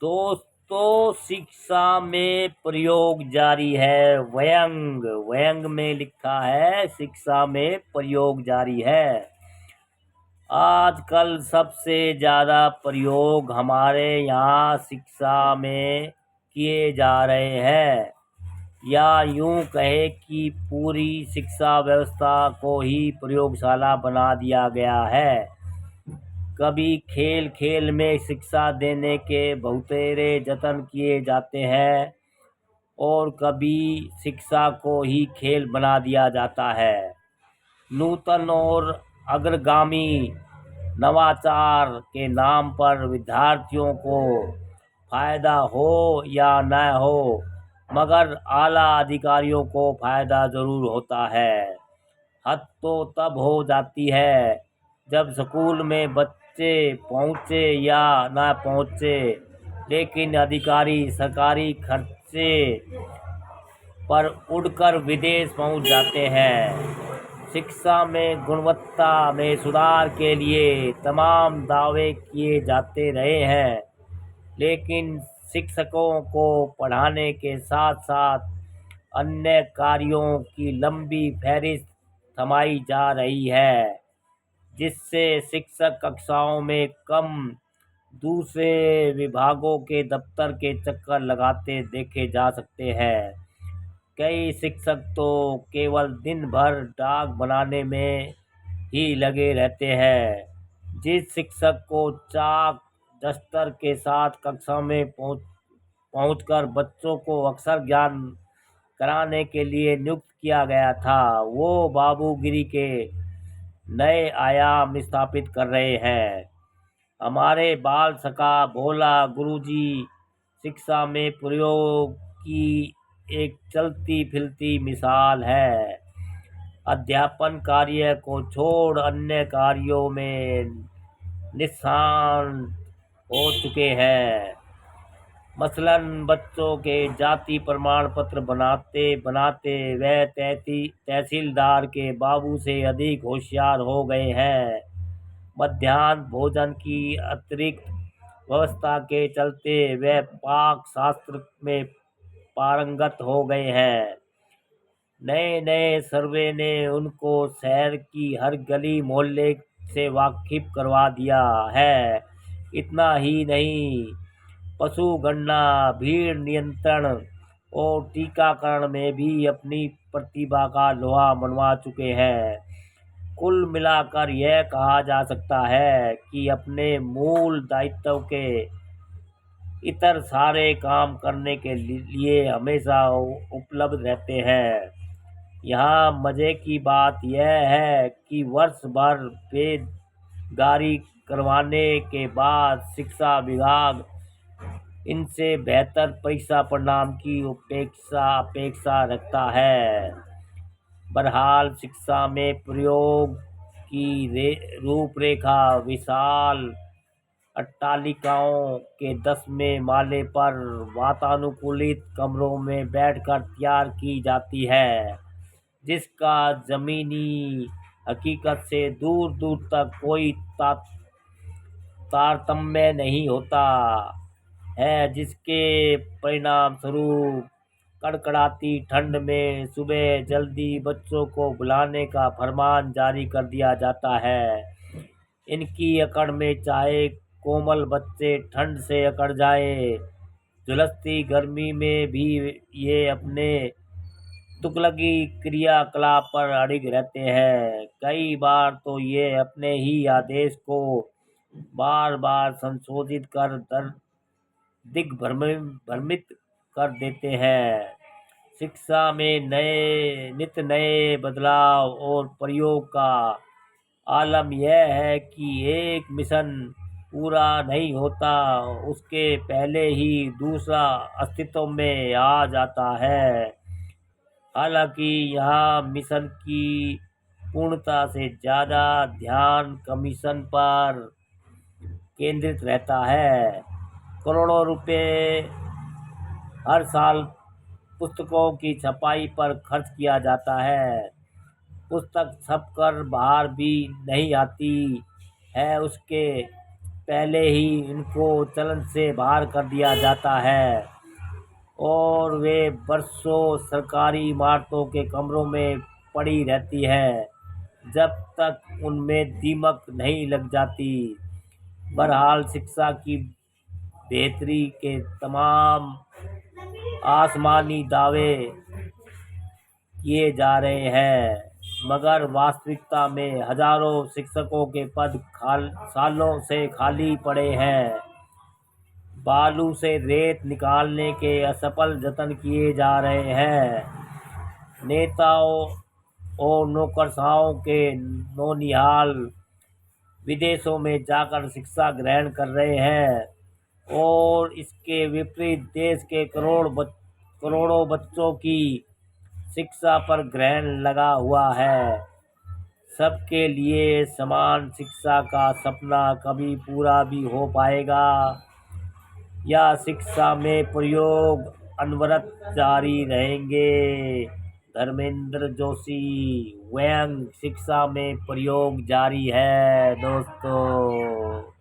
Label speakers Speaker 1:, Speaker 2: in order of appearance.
Speaker 1: दोस्तों, शिक्षा में प्रयोग जारी है। व्यंग व्यंग में लिखा है, शिक्षा में प्रयोग जारी है। आजकल सबसे ज़्यादा प्रयोग हमारे यहाँ शिक्षा में किए जा रहे हैं, या यूं कहे कि पूरी शिक्षा व्यवस्था को ही प्रयोगशाला बना दिया गया है। कभी खेल खेल में शिक्षा देने के बहुतेरे जतन किए जाते हैं, और कभी शिक्षा को ही खेल बना दिया जाता है। नूतन और अग्रगामी नवाचार के नाम पर विद्यार्थियों को फायदा हो या न हो, मगर आला अधिकारियों को फायदा जरूर होता है। हद तो तब हो जाती है जब स्कूल में बच्चे पहुँचे या ना पहुँचे, लेकिन अधिकारी सरकारी खर्चे पर उड़कर विदेश पहुँच जाते हैं। शिक्षा में गुणवत्ता में सुधार के लिए तमाम दावे किए जाते रहे हैं, लेकिन शिक्षकों को पढ़ाने के साथ साथ अन्य कार्यों की लंबी फहरिस्त थमाई जा रही है, जिससे शिक्षक कक्षाओं में कम दूसरे विभागों के दफ्तर के चक्कर लगाते देखे जा सकते हैं। कई शिक्षक तो केवल दिन भर डाक बनाने में ही लगे रहते हैं। जिस शिक्षक को चाक दस्तर के साथ कक्षा में पहुंचकर बच्चों को अक्षर ज्ञान कराने के लिए नियुक्त किया गया था, वो बाबूगिरी के नए आयाम स्थापित कर रहे हैं। हमारे बाल सखा भोला गुरुजी शिक्षा में प्रयोग की एक चलती फिरती मिसाल है। अध्यापन कार्य को छोड़ अन्य कार्यों में निष्णात हो चुके हैं। मसलन बच्चों के जाति प्रमाण पत्र बनाते बनाते वह तहसीलदार के बाबू से अधिक होशियार हो गए हैं। मध्याह्न भोजन की अतिरिक्त व्यवस्था के चलते वह पाक शास्त्र में पारंगत हो गए हैं। नए नए सर्वे ने उनको शहर की हर गली मोहल्ले से वाकिफ करवा दिया है। इतना ही नहीं, पशु गणना, भीड़ नियंत्रण और टीकाकरण में भी अपनी प्रतिभा का लोहा मनवा चुके हैं। कुल मिलाकर यह कहा जा सकता है कि अपने मूल दायित्व के इतर सारे काम करने के लिए हमेशा उपलब्ध रहते हैं। यहाँ मज़े की बात यह है कि वर्ष भर बेगारी करवाने के बाद शिक्षा विभाग इनसे बेहतर परीक्षा परिणाम की अपेक्षा रखता है। बहरहाल, शिक्षा में प्रयोग की रूपरेखा विशाल अट्टालिकाओं के 10वें माले पर वातानुकूलित कमरों में बैठकर तैयार की जाती है, जिसका जमीनी हकीकत से दूर दूर तक कोई तारतम्य नहीं होता है, जिसके परिणाम स्वरूप कड़कड़ाती ठंड में सुबह जल्दी बच्चों को बुलाने का फरमान जारी कर दिया जाता है। इनकी अकड़ में चाहे कोमल बच्चे ठंड से अकड़ जाए, झुलसती गर्मी में भी ये अपने तुगलकी क्रियाकलाप पर अड़िग रहते हैं। कई बार तो ये अपने ही आदेश को बार बार संशोधित कर दिग्भ्रमित कर देते हैं। शिक्षा में नित नए बदलाव और प्रयोग का आलम यह है कि एक मिशन पूरा नहीं होता, उसके पहले ही दूसरा अस्तित्व में आ जाता है। हालांकि यहाँ मिशन की पूर्णता से ज़्यादा ध्यान कमीशन पर केंद्रित रहता है। करोड़ों रुपए हर साल पुस्तकों की छपाई पर खर्च किया जाता है। पुस्तक छपकर बाहर भी नहीं आती है, उसके पहले ही इनको चलन से बाहर कर दिया जाता है और वे बरसों सरकारी इमारतों के कमरों में पड़ी रहती हैं जब तक उनमें दीमक नहीं लग जाती। बहरहाल शिक्षा की बेहतरी के तमाम आसमानी दावे किए जा रहे हैं, मगर वास्तविकता में हजारों शिक्षकों के पद सालों से खाली पड़े हैं। बालू से रेत निकालने के असफल जतन किए जा रहे हैं। नेताओं और नौकरशाहों के नौनिहाल विदेशों में जाकर शिक्षा ग्रहण कर रहे हैं और इसके विपरीत देश के करोड़ों बच्चों की शिक्षा पर ग्रहण लगा हुआ है। सबके लिए समान शिक्षा का सपना कभी पूरा भी हो पाएगा या शिक्षा में प्रयोग अनवरत जारी रहेंगे? धर्मेंद्र जोशी। व्यंग शिक्षा में प्रयोग जारी है दोस्तों।